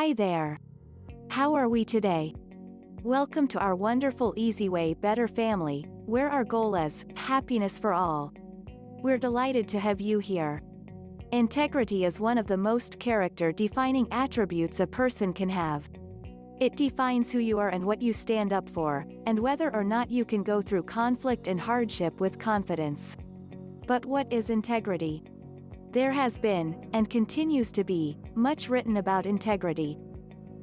Hi there. How are we today? Welcome to our wonderful Easy Way Better family, where our goal is happiness for all. We're delighted to have you here. Integrity is one of the most character-defining attributes a person can have. It defines who you are and what you stand up for, and whether or not you can go through conflict and hardship with confidence. But what is integrity? There has been, and continues to be, much written about integrity.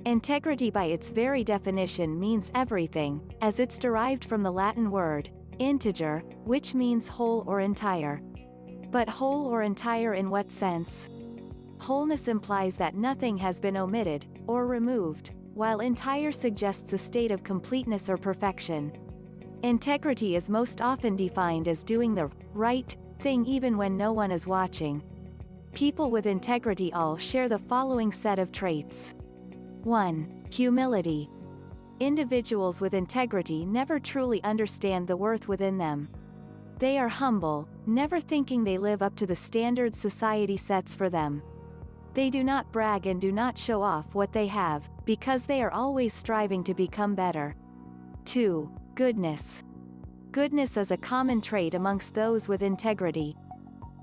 Integrity by its very definition means everything, as it's derived from the Latin word, integer, which means whole or entire. But whole or entire in what sense? Wholeness implies that nothing has been omitted, or removed, while entire suggests a state of completeness or perfection. Integrity is most often defined as doing the right thing even when no one is watching. People with integrity all share the following set of traits. 1. Humility. Individuals with integrity never truly understand the worth within them. They are humble, never thinking they live up to the standards society sets for them. They do not brag and do not show off what they have, because they are always striving to become better. 2. Goodness. Goodness is a common trait amongst those with integrity.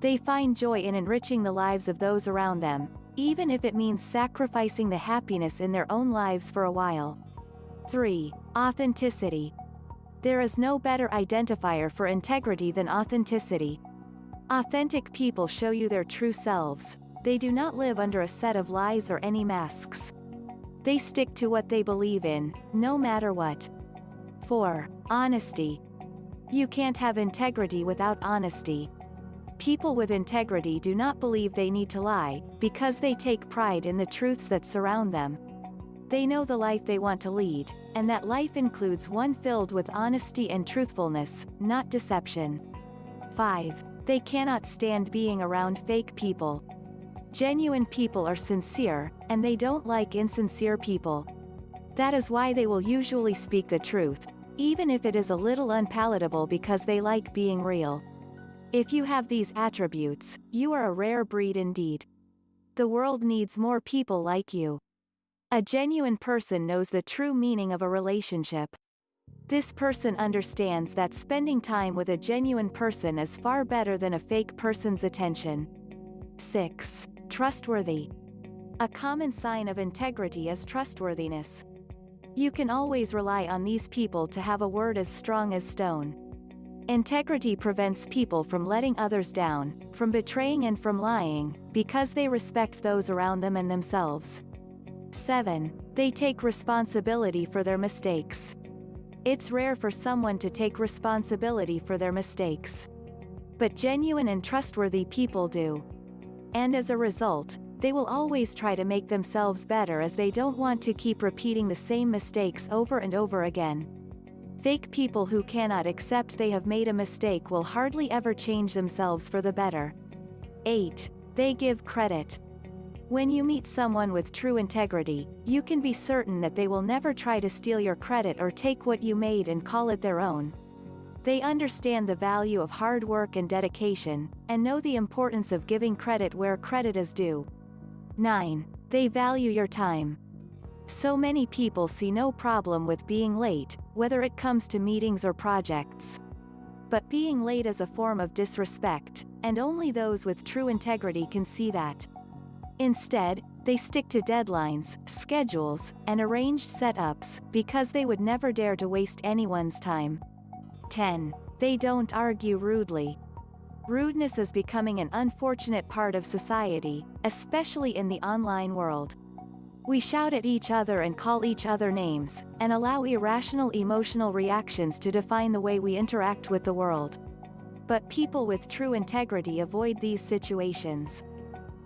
They find joy in enriching the lives of those around them, even if it means sacrificing the happiness in their own lives for a while. 3. Authenticity. There is no better identifier for integrity than authenticity. Authentic people show you their true selves. They do not live under a set of lies or any masks. They stick to what they believe in, no matter what. 4. Honesty. You can't have integrity without honesty. People with integrity do not believe they need to lie, because they take pride in the truths that surround them. They know the life they want to lead, and that life includes one filled with honesty and truthfulness, not deception. 5. They cannot stand being around fake people. Genuine people are sincere, and they don't like insincere people. That is why they will usually speak the truth, even if it is a little unpalatable because they like being real. If you have these attributes, you are a rare breed indeed. The world needs more people like you. A genuine person knows the true meaning of a relationship. This person understands that spending time with a genuine person is far better than a fake person's attention. 6. Trustworthy. A common sign of integrity is trustworthiness. You can always rely on these people to have a word as strong as stone. Integrity prevents people from letting others down, from betraying and from lying, because they respect those around them and themselves. 7. They take responsibility for their mistakes. It's rare for someone to take responsibility for their mistakes. But genuine and trustworthy people do. And as a result, they will always try to make themselves better as they don't want to keep repeating the same mistakes over and over again. Fake people who cannot accept they have made a mistake will hardly ever change themselves for the better. 8. They give credit. When you meet someone with true integrity, you can be certain that they will never try to steal your credit or take what you made and call it their own. They understand the value of hard work and dedication, and know the importance of giving credit where credit is due. 9. They value your time. So many people see no problem with being late, whether it comes to meetings or projects. But being late is a form of disrespect, and only those with true integrity can see that. Instead, they stick to deadlines, schedules, and arranged setups, because they would never dare to waste anyone's time. 10. They don't argue rudely. Rudeness is becoming an unfortunate part of society, especially in the online world. We shout at each other and call each other names, and allow irrational emotional reactions to define the way we interact with the world. But people with true integrity avoid these situations.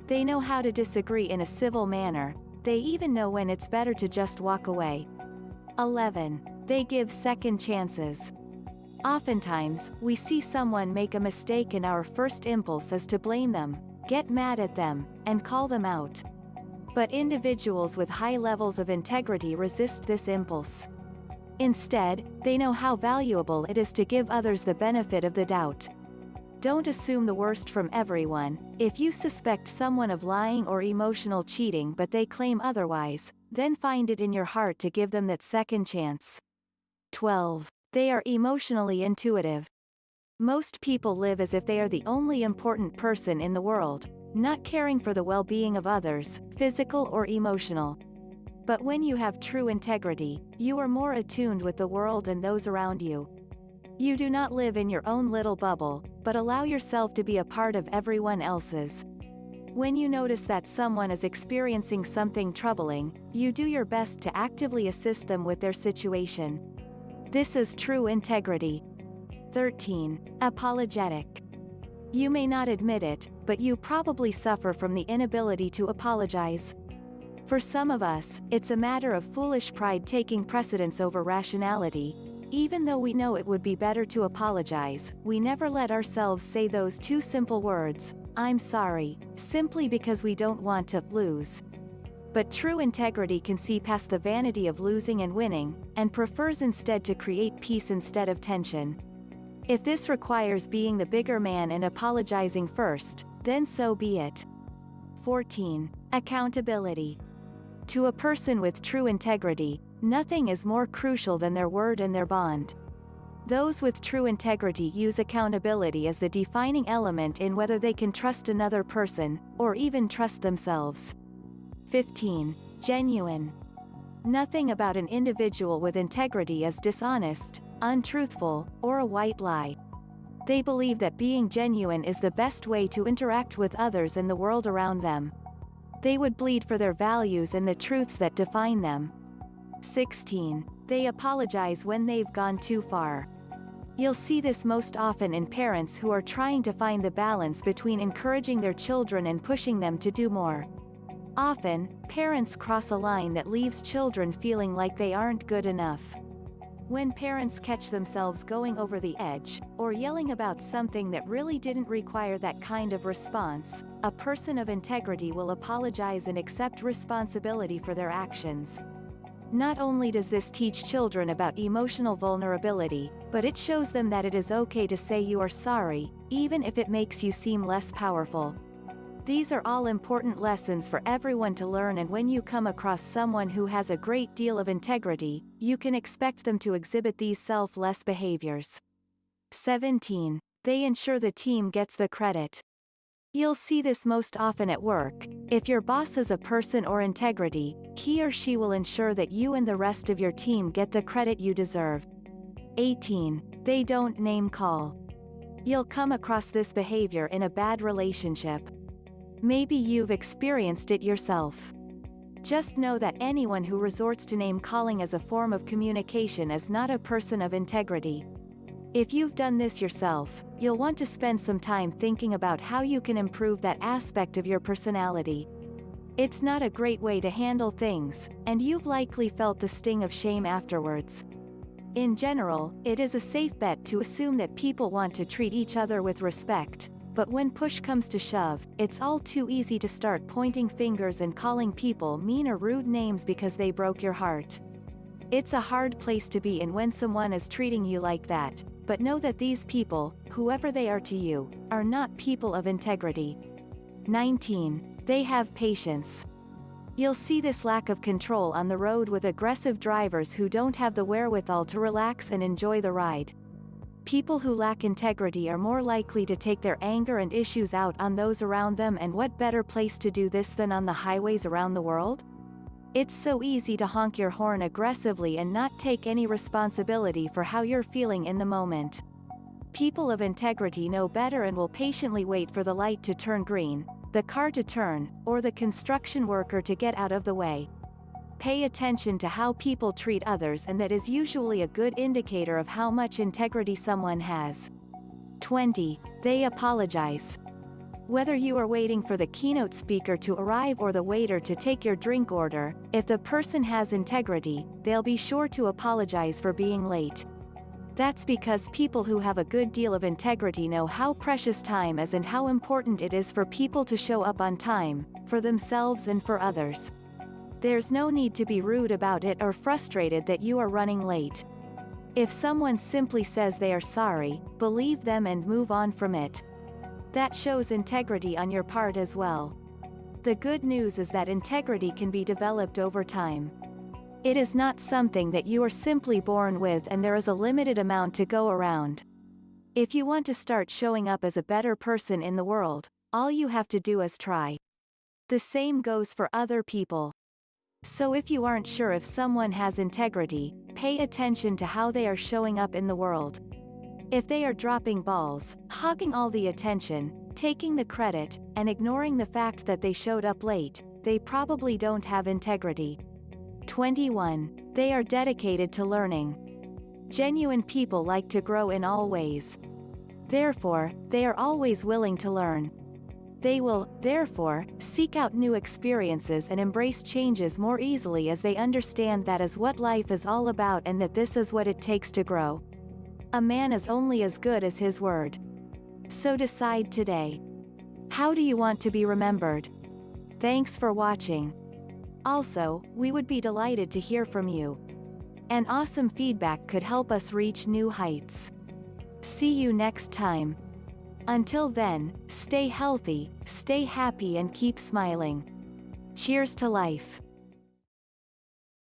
They know how to disagree in a civil manner. They even know when it's better to just walk away. 11. They give second chances. Oftentimes, we see someone make a mistake and our first impulse is to blame them, get mad at them, and call them out. But individuals with high levels of integrity resist this impulse. Instead, they know how valuable it is to give others the benefit of the doubt. Don't assume the worst from everyone. If you suspect someone of lying or emotional cheating but they claim otherwise, then find it in your heart to give them that second chance. 12. They are emotionally intuitive. Most people live as if they are the only important person in the world, not caring for the well-being of others, physical or emotional. But when you have true integrity, you are more attuned with the world and those around you. You do not live in your own little bubble, but allow yourself to be a part of everyone else's. When you notice that someone is experiencing something troubling, you do your best to actively assist them with their situation. This is true integrity. 13. Apologetic. You may not admit it, but you probably suffer from the inability to apologize. For some of us, it's a matter of foolish pride taking precedence over rationality. Even though we know it would be better to apologize, we never let ourselves say those two simple words, "I'm sorry," simply because we don't want to lose. But true integrity can see past the vanity of losing and winning, and prefers instead to create peace instead of tension. If this requires being the bigger man and apologizing first, then so be it. 14. Accountability. To a person with true integrity, nothing is more crucial than their word and their bond. Those with true integrity use accountability as the defining element in whether they can trust another person, or even trust themselves. 15. Genuine. Nothing about an individual with integrity is dishonest, untruthful, or a white lie. They believe that being genuine is the best way to interact with others and the world around them. They would bleed for their values and the truths that define them. 16. They apologize when they've gone too far. You'll see this most often in parents who are trying to find the balance between encouraging their children and pushing them to do more. Often, parents cross a line that leaves children feeling like they aren't good enough. When parents catch themselves going over the edge, or yelling about something that really didn't require that kind of response, a person of integrity will apologize and accept responsibility for their actions. Not only does this teach children about emotional vulnerability, but it shows them that it is okay to say you are sorry, even if it makes you seem less powerful. These are all important lessons for everyone to learn, and when you come across someone who has a great deal of integrity, you can expect them to exhibit these selfless behaviors. 17. They ensure the team gets the credit. You'll see this most often at work. If your boss is a person of integrity, he or she will ensure that you and the rest of your team get the credit you deserve. 18. They don't name call. You'll come across this behavior in a bad relationship. Maybe you've experienced it yourself. Just know that anyone who resorts to name-calling as a form of communication is not a person of integrity. If you've done this yourself, you'll want to spend some time thinking about how you can improve that aspect of your personality. It's not a great way to handle things, and you've likely felt the sting of shame afterwards. In general, it is a safe bet to assume that people want to treat each other with respect. But when push comes to shove, it's all too easy to start pointing fingers and calling people mean or rude names because they broke your heart. It's a hard place to be in when someone is treating you like that, but know that these people, whoever they are to you, are not people of integrity. 19. They have patience. You'll see this lack of control on the road with aggressive drivers who don't have the wherewithal to relax and enjoy the ride. People who lack integrity are more likely to take their anger and issues out on those around them, and what better place to do this than on the highways around the world? It's so easy to honk your horn aggressively and not take any responsibility for how you're feeling in the moment. People of integrity know better and will patiently wait for the light to turn green, the car to turn, or the construction worker to get out of the way. Pay attention to how people treat others, and that is usually a good indicator of how much integrity someone has. 20. They apologize. Whether you are waiting for the keynote speaker to arrive or the waiter to take your drink order, if the person has integrity, they'll be sure to apologize for being late. That's because people who have a good deal of integrity know how precious time is and how important it is for people to show up on time, for themselves and for others. There's no need to be rude about it or frustrated that you are running late. If someone simply says they are sorry, believe them and move on from it. That shows integrity on your part as well. The good news is that integrity can be developed over time. It is not something that you are simply born with, and there is a limited amount to go around. If you want to start showing up as a better person in the world, all you have to do is try. The same goes for other people. So if you aren't sure if someone has integrity, pay attention to how they are showing up in the world. If they are dropping balls, hogging all the attention, taking the credit, and ignoring the fact that they showed up late, they probably don't have integrity. 21. They are dedicated to learning. Genuine people like to grow in all ways. Therefore, they are always willing to learn. They will, therefore, seek out new experiences and embrace changes more easily as they understand that is what life is all about and that this is what it takes to grow. A man is only as good as his word. So decide today. How do you want to be remembered? Thanks for watching. Also, we would be delighted to hear from you. An awesome feedback could help us reach new heights. See you next time. Until then, stay healthy, stay happy and keep smiling. Cheers to life.